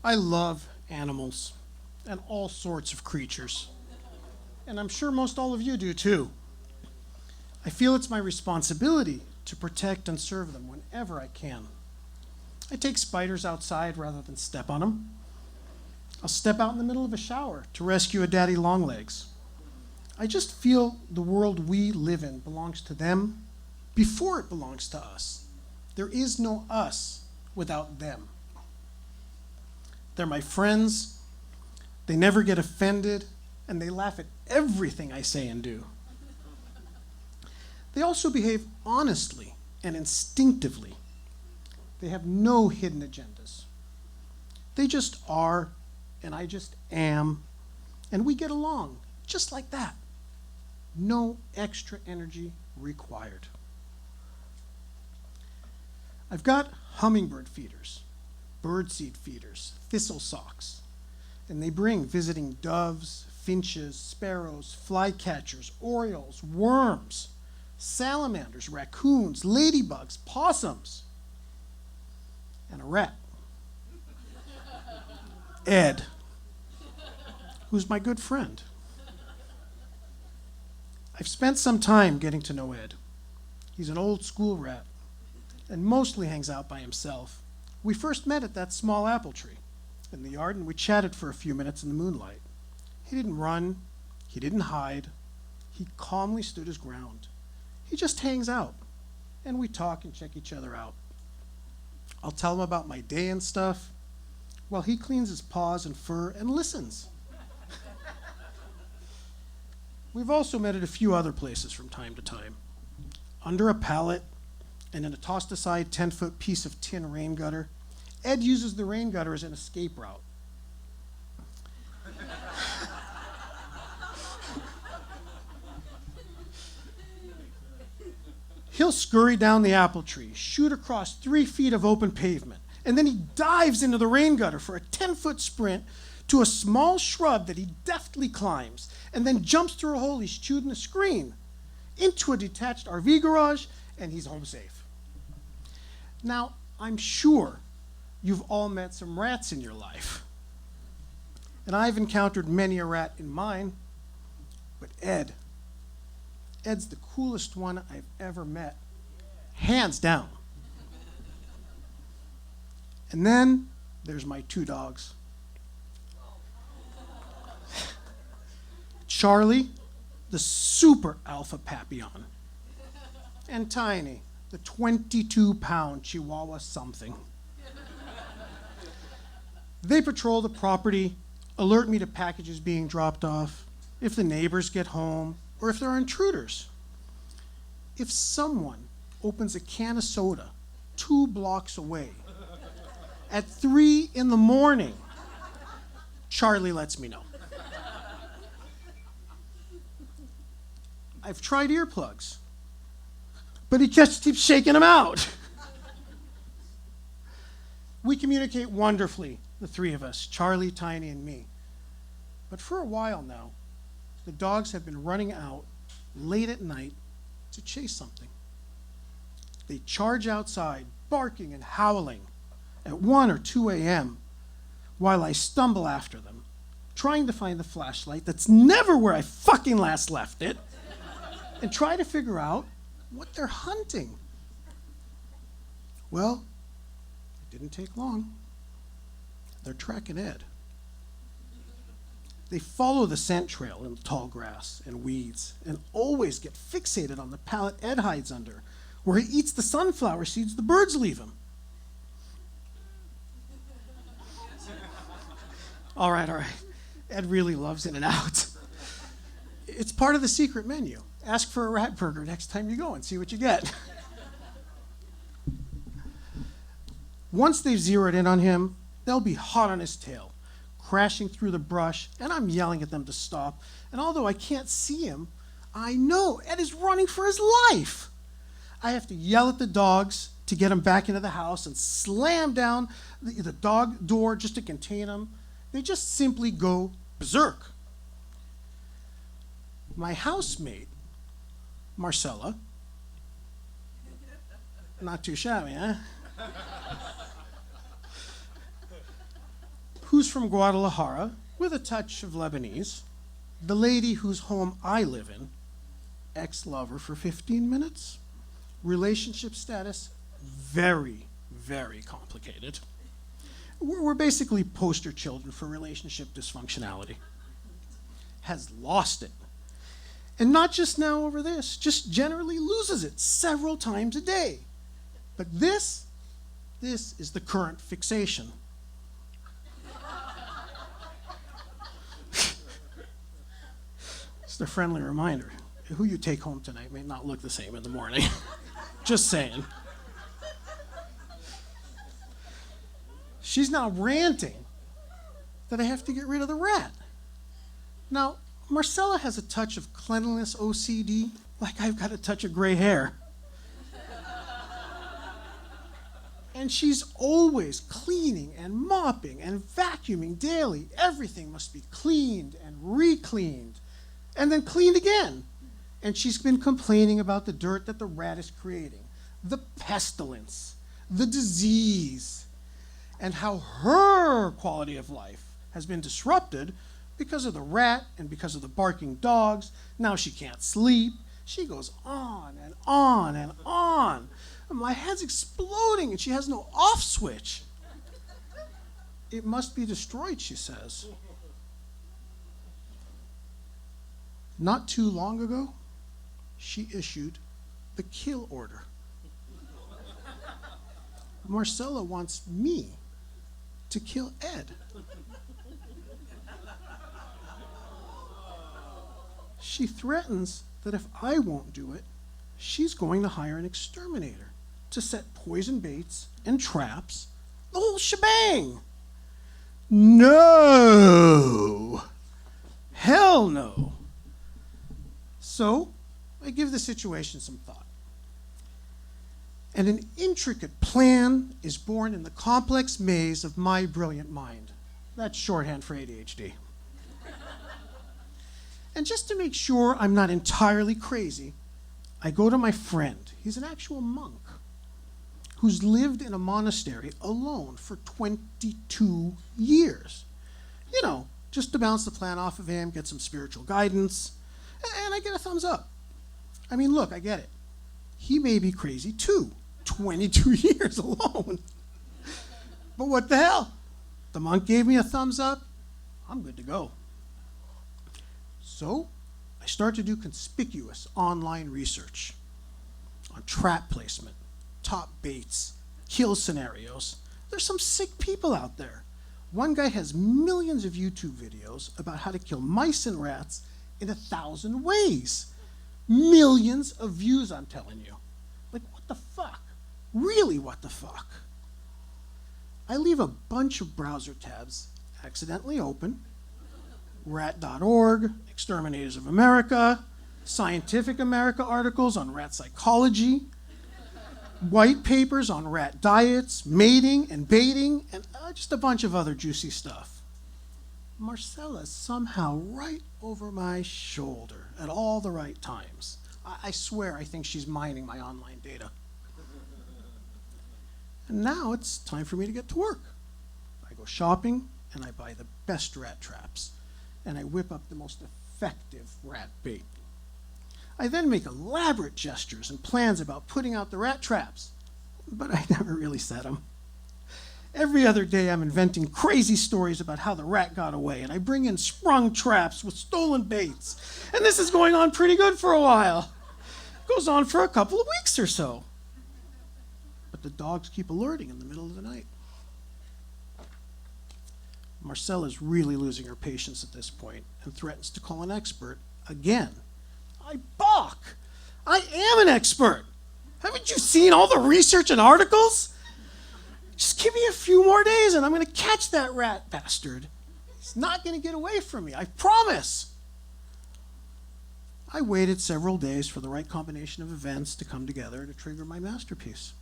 I love animals and all sorts of creatures. And I'm sure most all of you do too. I feel it's my responsibility to protect and serve them whenever I can. I take spiders outside rather than step on them. I'll step out in the middle of a shower to rescue a daddy longlegs. I just feel the world we live in belongs to them before it belongs to us. There is no us without them. They're my friends. They never get offended, and they laugh at everything I say and do. They also behave honestly and instinctively. They have no hidden agendas. They just are, and I just am, and we get along just like that. No extra energy required. I've got hummingbird feeders, birdseed feeders, thistle socks, and they bring visiting doves, finches, sparrows, flycatchers, orioles, worms, salamanders, raccoons, ladybugs, possums, and a rat. Ed, who's my good friend. I've spent some time getting to know Ed. He's an old school rat and mostly hangs out by himself. We first met at that small apple tree in the yard, and we chatted for a few minutes in the moonlight. He didn't run, he didn't hide, he calmly stood his ground. He just hangs out, and we talk and check each other out. I'll tell him about my day and stuff, while he cleans his paws and fur and listens. We've also met at a few other places from time to time. Under a pallet and in a tossed-aside 10-foot piece of tin rain gutter, Ed uses the rain gutter as an escape route. He'll scurry down the apple tree, shoot across 3 feet of open pavement, and then he dives into the rain gutter for a 10-foot sprint to a small shrub that he deftly climbs, and then jumps through a hole he's chewed in the screen into a detached RV garage, and he's home safe. Now, I'm sure you've all met some rats in your life, and I've encountered many a rat in mine, but Ed's the coolest one I've ever met, hands down. And then there's my 2 dogs. Charlie, the super alpha Papillon, and Tiny, the 22-pound Chihuahua something. They patrol the property, alert me to packages being dropped off, if the neighbors get home, or if there are intruders. If someone opens a can of soda 2 blocks away at 3 in the morning, Charlie lets me know. I've tried earplugs, but he just keeps shaking them out. We communicate wonderfully, the 3 of us, Charlie, Tiny, and me. But for a while now, the dogs have been running out late at night to chase something. They charge outside, barking and howling at 1 or 2 a.m., while I stumble after them, trying to find the flashlight that's never where I fucking last left it, and try to figure out what they're hunting. Well, it didn't take long. They're tracking Ed. They follow the scent trail in the tall grass and weeds and always get fixated on the pallet Ed hides under, where he eats the sunflower seeds the birds leave him. All right. Ed really loves In-N-Out. It's part of the secret menu. Ask for a rat burger next time you go and see what you get. Once they've zeroed in on him, they'll be hot on his tail, crashing through the brush, and I'm yelling at them to stop. And although I can't see him, I know Ed is running for his life. I have to yell at the dogs to get him back into the house and slam down the dog door just to contain him. They just simply go berserk. My housemate, Marcella, not too shabby, huh? who's from Guadalajara with a touch of Lebanese, the lady whose home I live in, ex-lover for 15 minutes, relationship status, very, very complicated. We're basically poster children for relationship dysfunctionality. Has lost it. And not just now over this, just generally loses it several times a day. But this is the current fixation. Just a friendly reminder. Who you take home tonight may not look the same in the morning. Just saying. She's now ranting that I have to get rid of the rat. Now, Marcella has a touch of cleanliness OCD, like I've got a touch of gray hair. And she's always cleaning and mopping and vacuuming daily. Everything must be cleaned and re-cleaned and then cleaned again. And she's been complaining about the dirt that the rat is creating, the pestilence, the disease, and how her quality of life has been disrupted because of the rat and because of the barking dogs. Now she can't sleep. She goes on and on and on. My head's exploding and she has no off switch. It must be destroyed, she says. Not too long ago, she issued the kill order. Marcella wants me to kill Ed. She threatens that if I won't do it, she's going to hire an exterminator to set poison baits and traps, the whole shebang. No. Hell no. So I give the situation some thought. And an intricate plan is born in the complex maze of my brilliant mind. That's shorthand for ADHD. And just to make sure I'm not entirely crazy, I go to my friend. He's an actual monk who's lived in a monastery alone for 22 years. You know, just to bounce the plan off of him, get some spiritual guidance, and I get a thumbs up. I mean, look, I get it. He may be crazy too, 22 years alone. But what the hell? The monk gave me a thumbs up. I'm good to go. So I start to do conspicuous online research on trap placement, top baits, kill scenarios. There's some sick people out there. One guy has millions of YouTube videos about how to kill mice and rats in 1,000 ways. Millions of views, I'm telling you. Like, what the fuck? Really, what the fuck? I leave a bunch of browser tabs accidentally open. Rat.org, Exterminators of America, Scientific America articles on rat psychology, white papers on rat diets, mating and baiting, and just a bunch of other juicy stuff. Marcella's somehow right over my shoulder at all the right times. I swear I think she's mining my online data. And now it's time for me to get to work. I go shopping and I buy the best rat traps. And I whip up the most effective rat bait. I then make elaborate gestures and plans about putting out the rat traps, but I never really set them. Every other day I'm inventing crazy stories about how the rat got away, and I bring in sprung traps with stolen baits. And this is going on pretty good for a while. It goes on for a couple of weeks or so. But the dogs keep alerting in the middle of the night. Marcella's really losing her patience at this point and threatens to call an expert again. I balk. I am an expert. Haven't you seen all the research and articles? Just give me a few more days and I'm going to catch that rat bastard. He's not going to get away from me, I promise. I waited several days for the right combination of events to come together to trigger my masterpiece.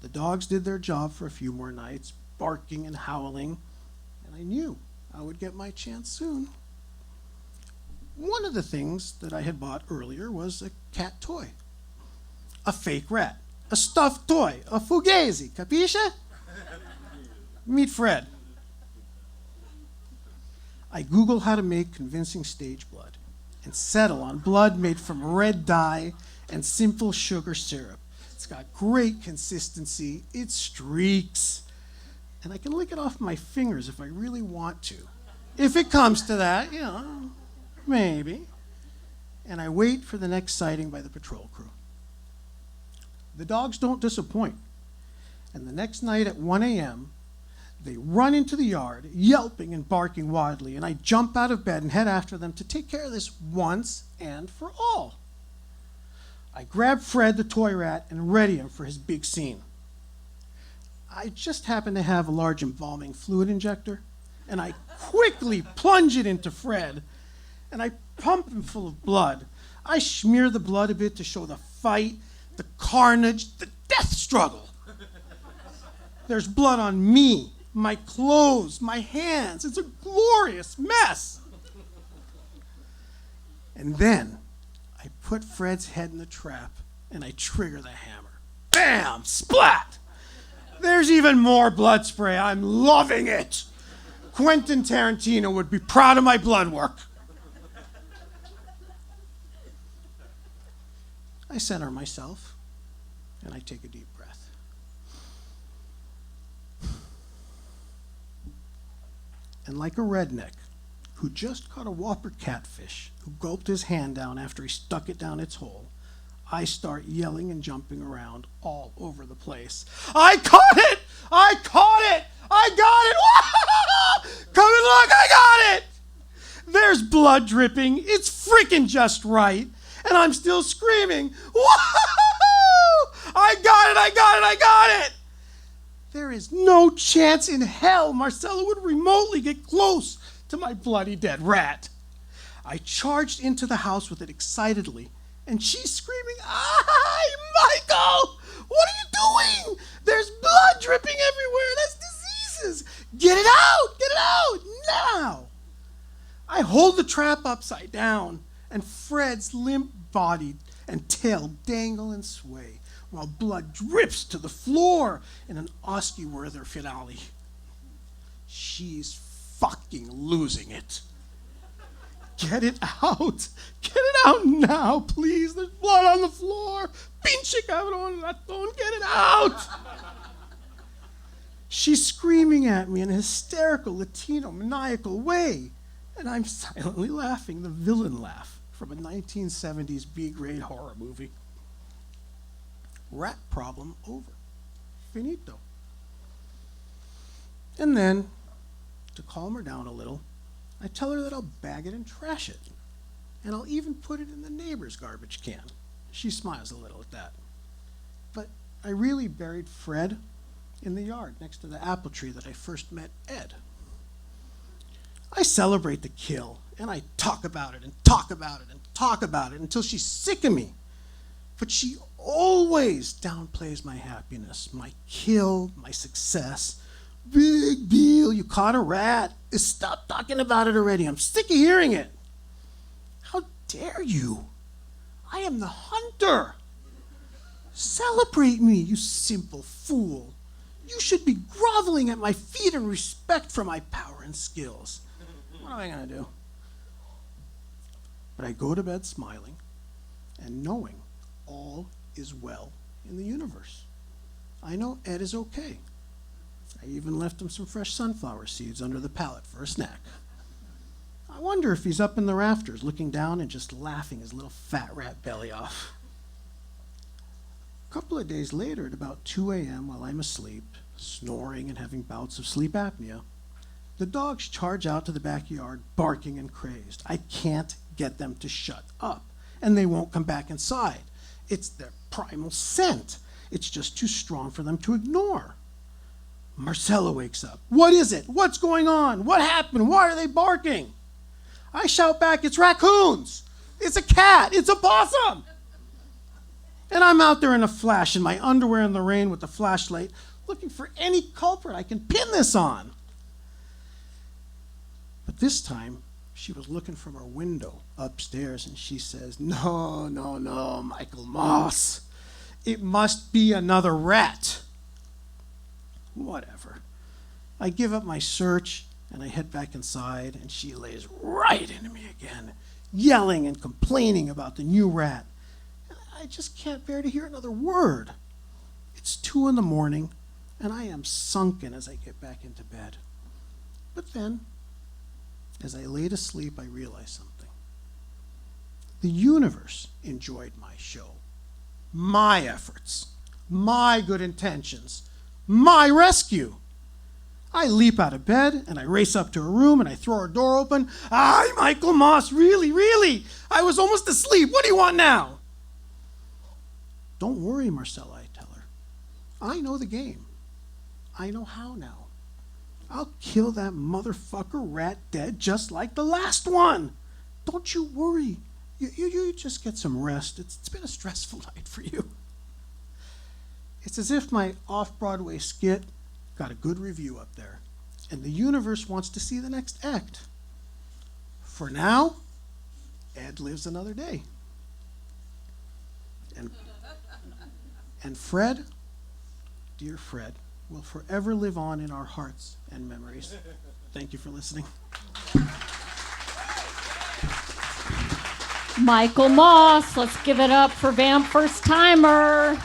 The dogs did their job for a few more nights, barking and howling. And I knew I would get my chance soon. One of the things that I had bought earlier was a cat toy. A fake rat. A stuffed toy. A fugazi. Capisce? Meet Fred. I Google how to make convincing stage blood and settle on blood made from red dye and simple sugar syrup. It's got great consistency, it streaks, and I can lick it off my fingers if I really want to. If it comes to that, maybe. And I wait for the next sighting by the patrol crew. The dogs don't disappoint. And the next night at 1 a.m., they run into the yard, yelping and barking wildly, and I jump out of bed and head after them to take care of this once and for all. I grab Fred the toy rat and ready him for his big scene. I just happen to have a large embalming fluid injector, and I quickly plunge it into Fred, and I pump him full of blood. I smear the blood a bit to show the fight, the carnage, the death struggle. There's blood on me, my clothes, my hands. It's a glorious mess. And then I put Fred's head in the trap and I trigger the hammer. Bam! Splat! There's even more blood spray. I'm loving it. Quentin Tarantino would be proud of my blood work. I center myself and I take a deep breath. And like a redneck who just caught a whopper catfish, who gulped his hand down after he stuck it down its hole, I start yelling and jumping around all over the place. I caught it! I caught it! I got it! Come and look, I got it! There's blood dripping. It's freaking just right. And I'm still screaming, whoa! I got it, I got it, I got it! There is no chance in hell Marcella would remotely get close to my bloody dead rat. I charged into the house with it excitedly, and she's screaming, "Ay, Michael! What are you doing? There's blood dripping everywhere. That's diseases. Get it out now!" I hold the trap upside down, and Fred's limp body and tail dangle and sway, while blood drips to the floor in an Oscar Werther finale. She's fucking losing it. Get it out. Get it out now, please. There's blood on the floor. Pinche cabrón, ratón, get it out. She's screaming at me in a hysterical Latino maniacal way, and I'm silently laughing the villain laugh from a 1970s B-grade horror movie. Rat problem over. Finito. And then, to calm her down a little, I tell her that I'll bag it and trash it. And I'll even put it in the neighbor's garbage can. She smiles a little at that. But I really buried Fred in the yard next to the apple tree that I first met Ed. I celebrate the kill, and I talk about it and talk about it and talk about it until she's sick of me. But she always downplays my happiness, my kill, my success. Big deal, you caught a rat. Stop talking about it already. I'm sick of hearing it. How dare you? I am the hunter. Celebrate me, you simple fool. You should be groveling at my feet in respect for my power and skills. What am I going to do? But I go to bed smiling and knowing all is well in the universe. I know Ed is okay. I even left him some fresh sunflower seeds under the pallet for a snack. I wonder if he's up in the rafters looking down and just laughing his little fat rat belly off. A couple of days later, at about 2 a.m., while I'm asleep, snoring and having bouts of sleep apnea, the dogs charge out to the backyard, barking and crazed. I can't get them to shut up, and they won't come back inside. It's their primal scent. It's just too strong for them to ignore. Marcella wakes up. What is it? What's going on? What happened? Why are they barking? I shout back, it's raccoons. It's a cat. It's a possum. And I'm out there in a flash in my underwear in the rain with the flashlight, looking for any culprit I can pin this on. But this time, she was looking from her window upstairs, and she says, No, Michael Moss. It must be another rat. Whatever. I give up my search, And I head back inside, and she lays right into me again, yelling and complaining about the new rat. And I just can't bear to hear another word. It's 2 a.m, and I am sunken as I get back into bed. But then, as I lay to sleep, I realize something. The universe enjoyed my show, my efforts, my good intentions, my rescue. I leap out of bed, and I race up to her room, and I throw her door open. "Hi, Michael Moss, really? I was almost asleep. What do you want now?" "Don't worry, Marcella," I tell her. "I know the game. I know how now. I'll kill that motherfucker rat dead just like the last one. Don't you worry. You just get some rest. It's been a stressful night for you." It's as if my off-Broadway skit got a good review up there, and the universe wants to see the next act. For now, Ed lives another day. And Fred, dear Fred, will forever live on in our hearts and memories. Thank you for listening. Michael Moss, let's give it up for Vamp First Timer.